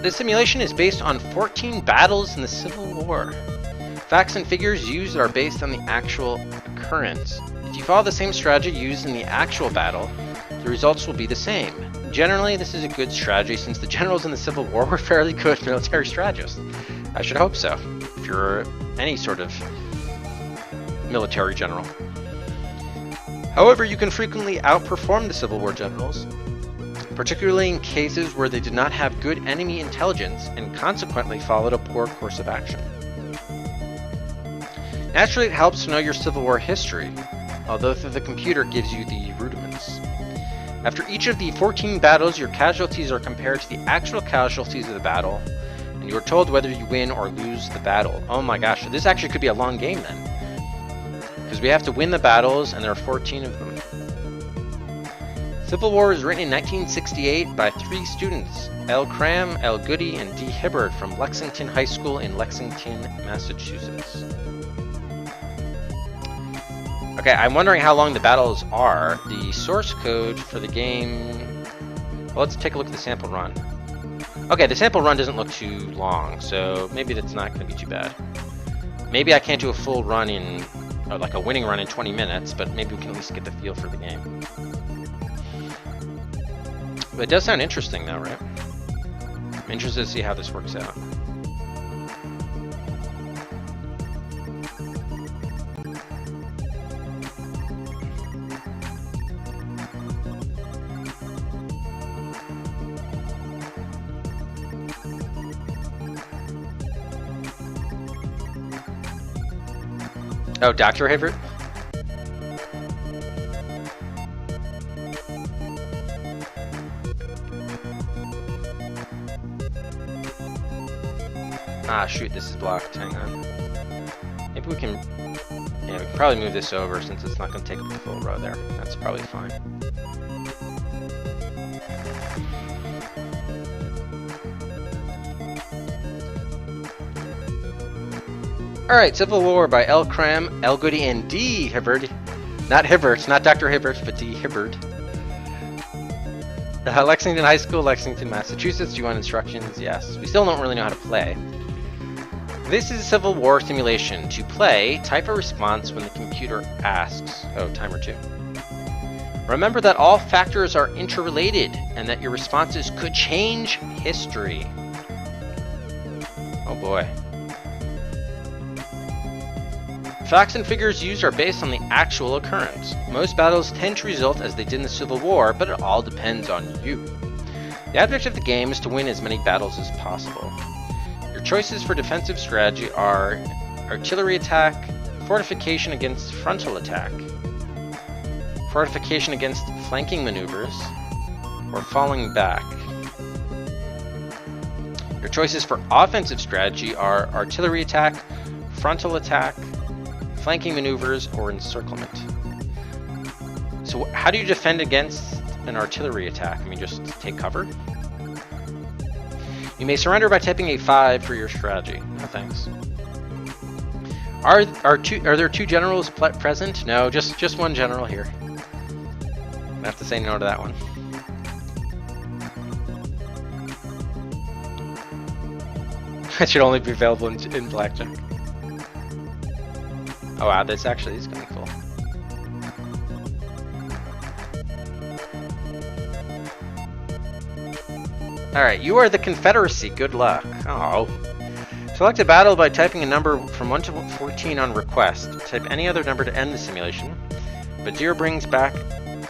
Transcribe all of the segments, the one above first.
This simulation is based on 14 battles in the Civil War. Facts and figures used are based on the actual occurrence. If you follow the same strategy used in the actual battle, the results will be the same. Generally, this is a good strategy since the generals in the Civil War were fairly good military strategists. I should hope so, if you're any sort of military general. However, you can frequently outperform the Civil War generals, particularly in cases where they did not have good enemy intelligence and consequently followed a poor course of action. Naturally, it helps to know your Civil War history, although the computer gives you the rudiments. After each of the 14 battles, your casualties are compared to the actual casualties of the battle, and you are told whether you win or lose the battle. Oh my gosh, so this actually could be a long game then, because we have to win the battles, and there are 14 of them. Civil War was written in 1968 by 3 students, L. Cram, L. Goody, and D. Hibbard from Lexington High School in Lexington, Massachusetts. Okay, I'm wondering how long the battles are. The source code for the game... Well, let's take a look at the sample run. Okay, the sample run doesn't look too long, so maybe that's not going to be too bad. Maybe I can't do a full run in... or like a winning run in 20 minutes, but maybe we can at least get the feel for the game. But it does sound interesting though, right? I'm interested to see how this works out. Oh, Dr. Hibbert? Ah, shoot, this is blocked. Hang on. Maybe we can... Yeah, we can probably move this over since it's not going to take up the full row there. That's probably fine. Alright, Civil War by L. Cram, L. Goody, and D. Hibbard. Not Hibbert, not Dr. Hibbert, but D. Hibbard. Lexington High School, Lexington, Massachusetts. Do you want instructions? Yes. We still don't really know how to play. This is a Civil War simulation. To play, type a response when the computer asks. Oh, timer 2. Remember that all factors are interrelated and that your responses could change history. Oh boy. Facts and figures used are based on the actual occurrence. Most battles tend to result as they did in the Civil War, but it all depends on you. The object of the game is to win as many battles as possible. Your choices for defensive strategy are artillery attack, fortification against frontal attack, fortification against flanking maneuvers, or falling back. Your choices for offensive strategy are artillery attack, frontal attack, flanking maneuvers, or encirclement. So how do you defend against an artillery attack? I mean, just take cover? You may surrender by typing a 5 for your strategy. No thanks. Are there 2 generals present? No, just one general here. I have to say no to that one. That should only be available in blackjack. Oh wow, this actually is kind of cool. Alright, you are the Confederacy. Good luck. Oh. Select a battle by typing a number from 1 to 14 on request. Type any other number to end the simulation, but 0 brings back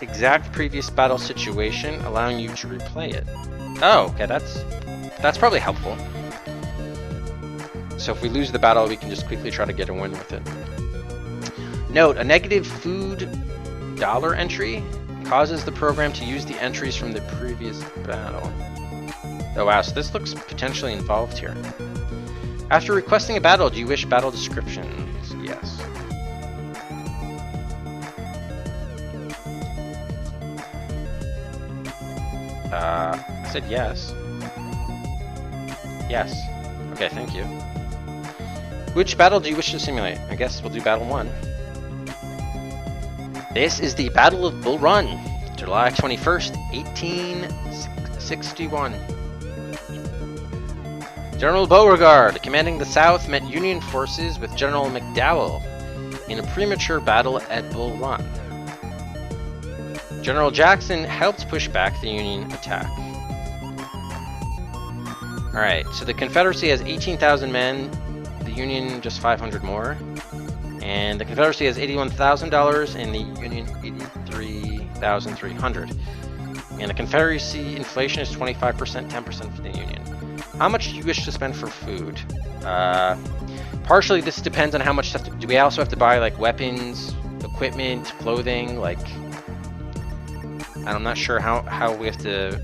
exact previous battle situation, allowing you to replay it. Oh, okay, that's probably helpful. So if we lose the battle, we can just quickly try to get a win with it. Note, a negative food dollar entry causes the program to use the entries from the previous battle. Oh wow, so this looks potentially involved here. After requesting a battle, do you wish battle descriptions? Yes. I said yes. Yes. Okay, thank you. Which battle do you wish to simulate? I guess we'll do battle 1. This is the Battle of Bull Run, July 21st, 1861. General Beauregard, commanding the South, met Union forces with General McDowell in a premature battle at Bull Run. General Jackson helped push back the Union attack. Alright, so the Confederacy has 18,000 men, the Union just 500 more. And the Confederacy has $81,000 and the Union 83,300. And the Confederacy inflation is 25%, 10% for the Union. How much do you wish to spend for food? Partially this depends on how much stuff. Do we also have to buy like weapons, equipment, clothing? Like, I'm not sure how we have to,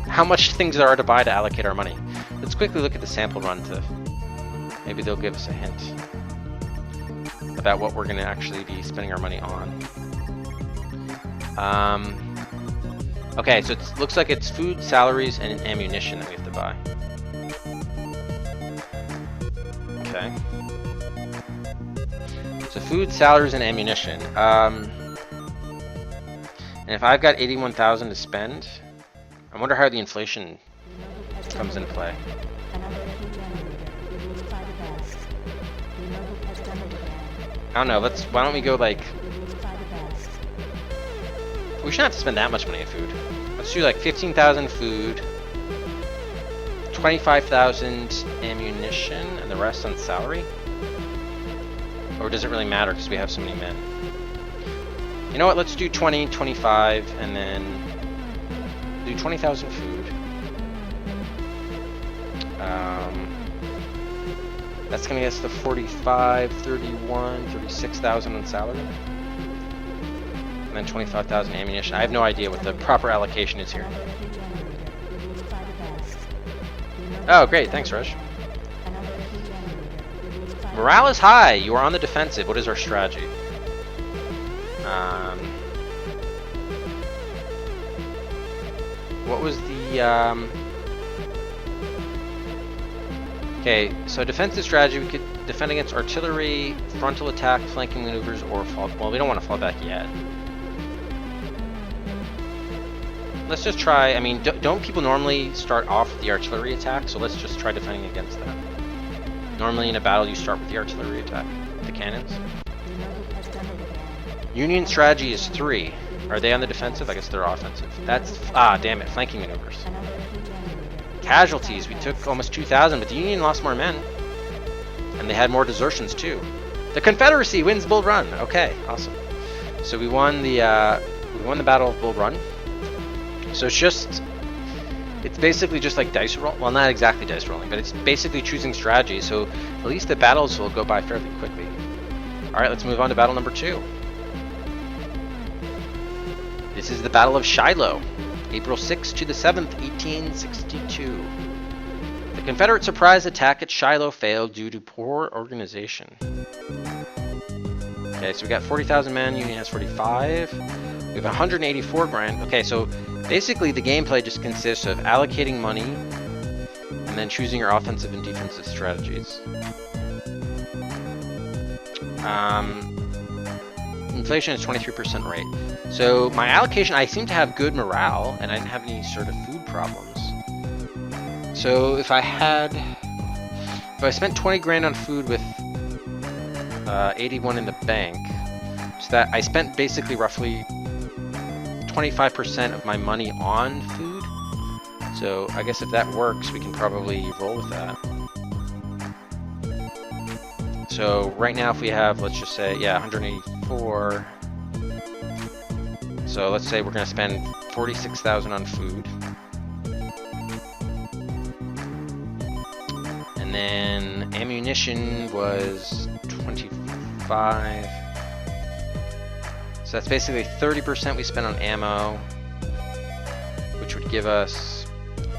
how much things there are to buy to allocate our money. Let's quickly look at the sample run to, maybe they'll give us a hint about what we're going to actually be spending our money on. Okay, so it looks like it's food, salaries, and ammunition that we have to buy. Okay. So food, salaries, and ammunition. And if I've got 81,000 to spend, I wonder how the inflation comes into play. I don't know, why don't we go like, we shouldn't have to spend that much money on food. Let's do like 15,000 food, 25,000 ammunition, and the rest on salary? Or does it really matter because we have so many men? You know what, let's do 20, 25, and then do 20,000 food. That's gonna get us to 45, 31, 36,000 on salary. And then 25,000 ammunition. I have no idea what the proper allocation is here. Oh, great, thanks, Rush. Morale is high. You are on the defensive. What is our strategy? What was the Okay, so defensive strategy, we could defend against artillery, frontal attack, flanking maneuvers, or fall. Well, we don't want to fall back yet. Let's just try. I mean, don't people normally start off with the artillery attack? So let's just try defending against that. Normally in a battle, you start with the artillery attack, the cannons. Union strategy is 3. Are they on the defensive? I guess they're offensive. That's, damn it, flanking maneuvers. Casualties, we took almost 2,000, but the Union lost more men. And they had more desertions too. The Confederacy wins Bull Run. Okay, awesome. So we won the Battle of Bull Run. So it's basically just like dice roll. Well, not exactly dice rolling, but it's basically choosing strategy. So at least the battles will go by fairly quickly. All right, let's move on to battle number 2. This is the Battle of Shiloh, April 6th to the 7th, 1862. The Confederate surprise attack at Shiloh failed due to poor organization. Okay, so we got 40,000 men, Union has 45. We have 184 grand. Okay, so basically the gameplay just consists of allocating money and then choosing your offensive and defensive strategies. Inflation is 23% rate. So my allocation, I seem to have good morale, and I didn't have any sort of food problems. So if I spent 20 grand on food with 81 in the bank, so that I spent basically roughly 25% of my money on food. So I guess if that works, we can probably roll with that. So right now if we have, let's just say, yeah, 184. So let's say we're going to spend 46,000 on food. And then ammunition was 25. So that's basically 30% we spent on ammo, which would give us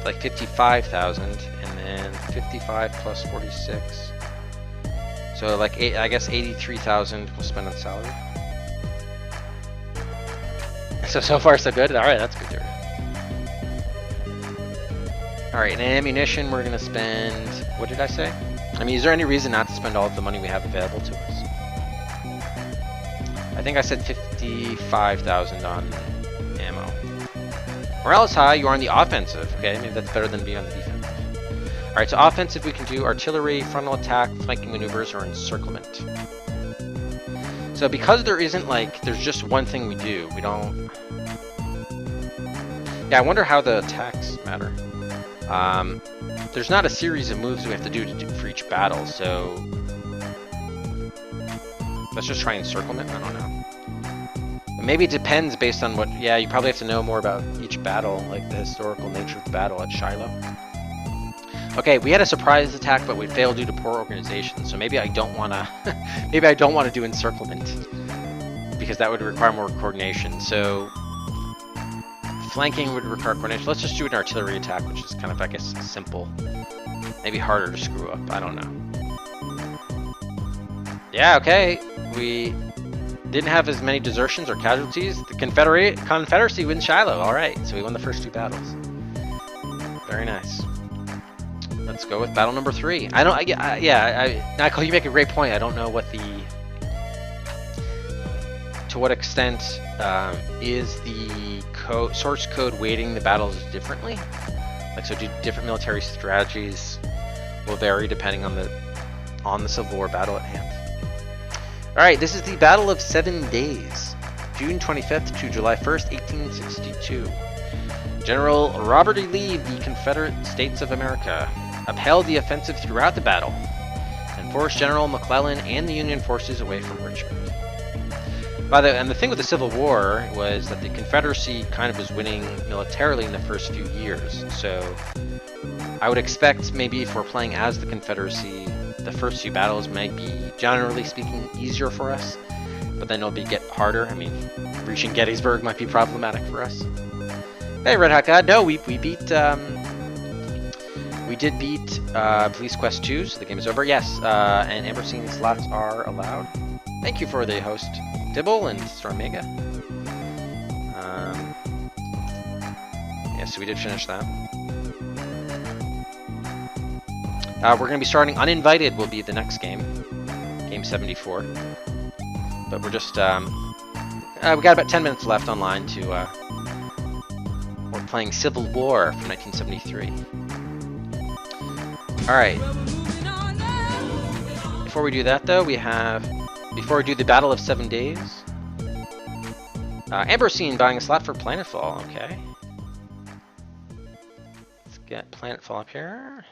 like 55,000, and then 55 plus 46. So like I guess 83,000 we'll spend on salary. So far so good. All right, that's good. All right, in ammunition we're gonna spend. What did I say? I mean, is there any reason not to spend all of the money we have available to us? I think I said 55,000 on ammo. Morale is high. You are on the offensive. Okay, maybe that's better than being on the defensive. Alright, so offensive we can do artillery, frontal attack, flanking maneuvers, or encirclement. So because there isn't like, there's just one thing we do. We don't... Yeah, I wonder how the attacks matter. There's not a series of moves we have to do for each battle, so... Let's just try encirclement, I don't know. Maybe it depends based on what... Yeah, you probably have to know more about each battle, like the historical nature of the battle at Shiloh. Okay, we had a surprise attack, but we failed due to poor organization, so maybe I don't want to... maybe I don't want to do encirclement, because that would require more coordination, so... Flanking would require coordination. Let's just do an artillery attack, which is kind of, I guess, simple. Maybe harder to screw up, I don't know. Yeah, okay, we didn't have as many desertions or casualties. The Confederacy wins Shiloh, alright, so we won the first 2 battles. Very nice. Let's go with battle number 3. Michael, you make a great point. I don't know what to what extent is the source code weighting the battles differently? Like, so do different military strategies will vary depending on the Civil War battle at hand. All right, this is the Battle of 7 Days, June 25th to July 1st, 1862. General Robert E. Lee of the Confederate States of America upheld the offensive throughout the battle and forced General McClellan and the Union forces away from Richmond. And the thing with the Civil War was that the Confederacy kind of was winning militarily in the first few years. So I would expect maybe if we're playing as the Confederacy, the first few battles might be, generally speaking, easier for us. But then it'll get harder. I mean, reaching Gettysburg might be problematic for us. Hey, Red Hot God. No, we did beat Police Quest 2, so the game is over. Yes, and Amberseen slots are allowed. Thank you for the host, Dibble and Stormega. Yeah, so we did finish that. We're going to be starting Uninvited will be the next game. Game 74. But we're just... we got about 10 minutes left online to... we're playing Civil War from 1973. Alright. Before we do that, though, we have... Before we do the Battle of 7 Days... Amberseen buying a slot for Planetfall. Okay. Let's get Planetfall up here.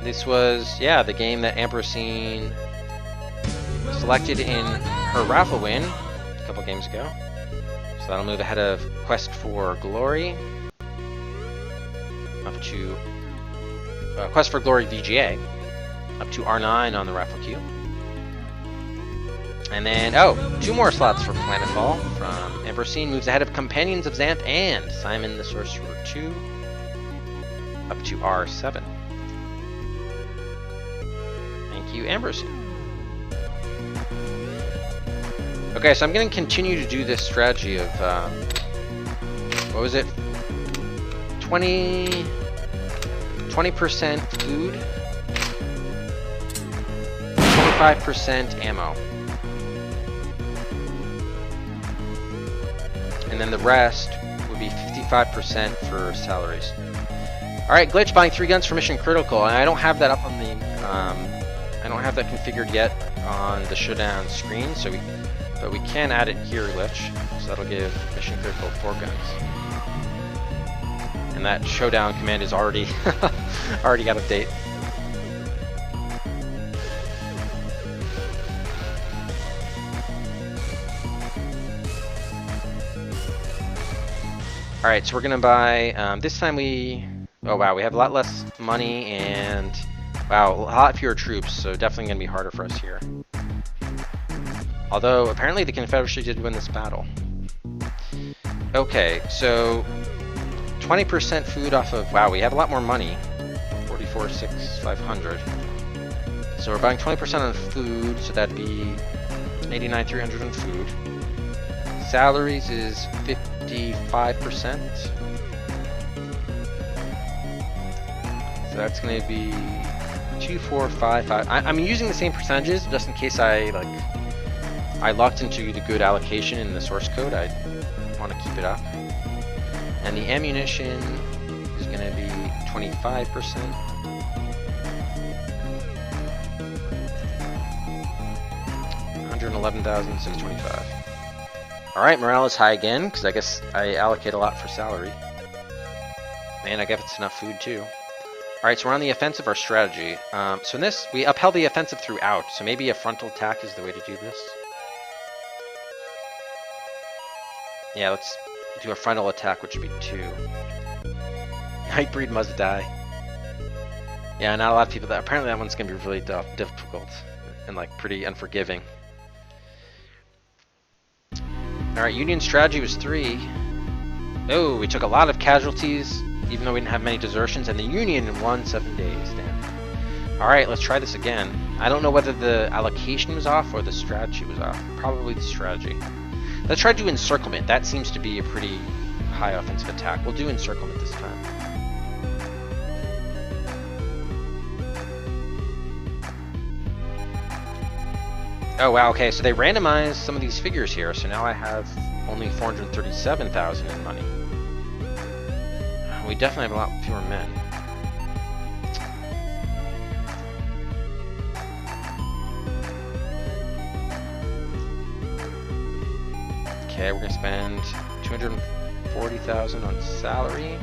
This was, yeah, the game that Amberseen selected in her raffle win a couple games ago. So that'll move ahead of Quest for Glory. Up to Quest for Glory VGA. Up to R9 on the raffle queue. And then, 2 more slots for Planetfall from Amberseen. Moves ahead of Companions of Xanth and Simon the Sorcerer 2. Up to R7. Thank you, Amberseen. Okay, so I'm going to continue to do this strategy of, what was it? 20% food, 25% ammo. And then the rest would be 55% for salaries. Alright, Glitch buying 3 guns for Mission Critical, and I don't have that up on the, I don't have that configured yet on the showdown screen, but we can add it here, Glitch, so that'll give Mission Critical 4 guns. And that showdown command is already, already out of date. Alright, so we're gonna buy, this time oh wow, we have a lot less money and, wow, a lot fewer troops, so definitely gonna be harder for us here. Although, apparently the Confederacy did win this battle. Okay, so 20% food off of, wow, we have a lot more money. 44,500. So we're buying 20% on food, so that'd be 89,300 on food. Salaries is 55%. So that's going to be 2,455. I'm using the same percentages just in case I locked into the good allocation in the source code. I want to keep it up. And the ammunition is going to be 25%. $111,625. Alright, morale is high again, because I guess I allocate a lot for salary. And I guess it's enough food too. Alright, so we're on the offensive, our strategy. So in this, we upheld the offensive throughout, so maybe a frontal attack is the way to do this. Yeah, let's do a frontal attack, which would be 2. Nightbreed must die. Yeah, not a lot of people that. Apparently that one's going to be really difficult and like pretty unforgiving. Alright, Union strategy was 3. Oh, we took a lot of casualties, even though we didn't have many desertions, and the Union won 7 days. Damn. Alright, let's try this again. I don't know whether the allocation was off or the strategy was off. Probably the strategy. Let's try to do encirclement. That seems to be a pretty high offensive attack. We'll do encirclement this time. Oh wow, okay, so they randomized some of these figures here, so now I have only 437,000 in money. We definitely have a lot fewer men. Okay, we're gonna spend 240,000 on salary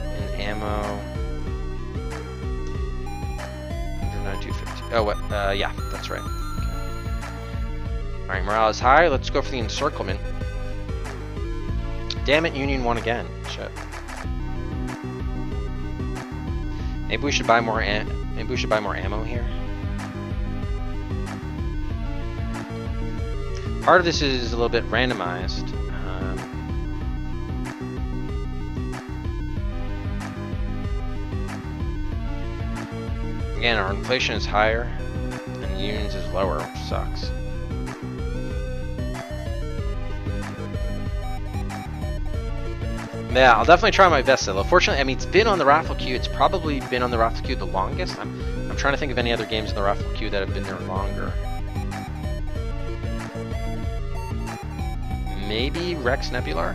and ammo. 109,250. Oh, what? Yeah, that's right. Okay. All right, morale is high. Let's go for the encirclement. Damn it, Union won again. Shit. Maybe we should buy more. Maybe we should buy more ammo here. Part of this is a little bit randomized. Again, our inflation is higher, and Union's is lower, which sucks. Yeah, I'll definitely try my best though. Fortunately, I mean, it's been on the raffle queue. It's probably been on the raffle queue the longest. I'm trying to think of any other games in the raffle queue that have been there longer. Maybe Rex Nebular?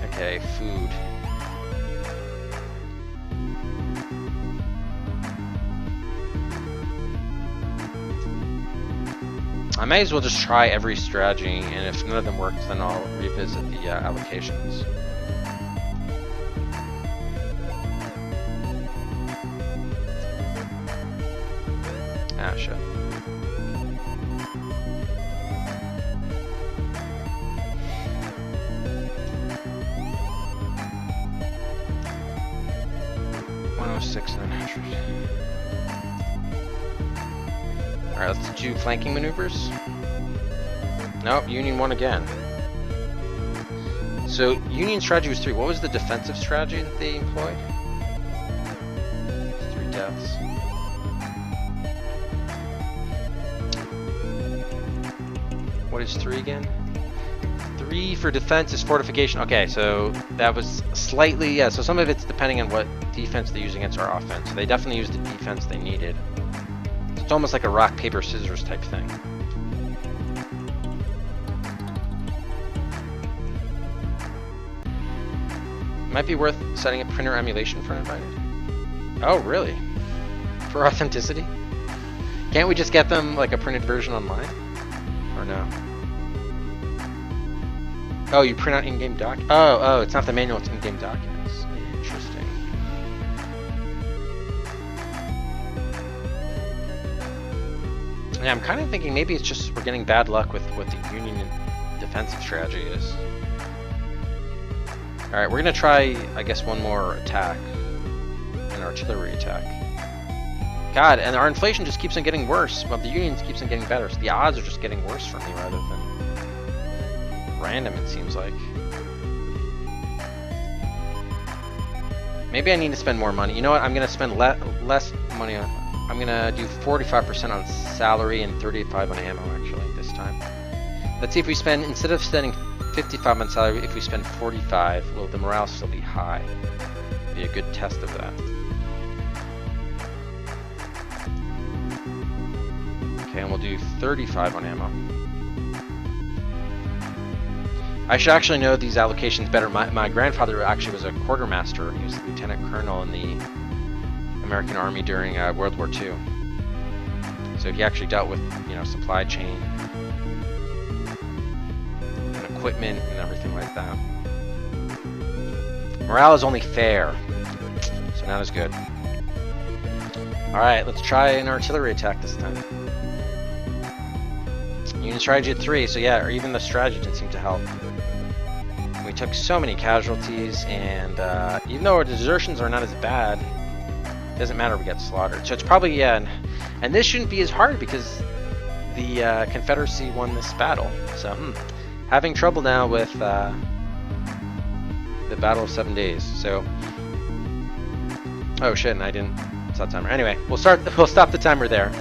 Okay, food. I may as well just try every strategy, and if none of them works, then I'll revisit the allocations. Ah, shit. Alright, let's do flanking maneuvers. Nope, Union won again. So, Union strategy was 3. What was the defensive strategy that they employed? 3 deaths. What is 3 again? 3 for defense is fortification. Okay, so that was slightly, yeah, so some of it's depending on what defense they use against our offense. So they definitely used the defense they needed. It's almost like a rock, paper, scissors type thing. Might be worth setting up printer emulation for invited. Oh, really? For authenticity? Can't we just get them like a printed version online? Or no? Oh, you print out in-game doc? Oh, it's not the manual, it's in-game documents. Interesting. Yeah, I'm kind of thinking maybe it's just we're getting bad luck with what the Union defensive strategy is. Alright, we're gonna try, I guess, one more attack. An artillery attack. God, and our inflation just keeps on getting worse, while the Union keeps on getting better, so the odds are just getting worse for me rather than random, it seems like. Maybe I need to spend more money. You know what, I'm gonna spend less money on... I'm gonna do 45% on salary and 35 on ammo, actually, this time. Let's see if we spend, instead of spending 55 on salary, if we spend 45, will the morale still be high? Be a good test of that. Okay, and we'll do 35 on ammo. I should actually know these allocations better. My grandfather actually was a quartermaster. He was a lieutenant colonel in the American Army during World War II. So he actually dealt with, you know, supply chain and equipment and everything like that. Morale is only fair, so not as good. Alright, let's try an artillery attack this time. Unit strategy at 3, so yeah, or even the strategy didn't seem to help. We took so many casualties, and even though our desertions are not as bad, it doesn't matter if we get slaughtered. So it's probably, yeah, and this shouldn't be as hard because the Confederacy won this battle. So, having trouble now with the Battle of 7 Days. So, oh shit, and I didn't stop timer. Anyway, we'll stop the timer there.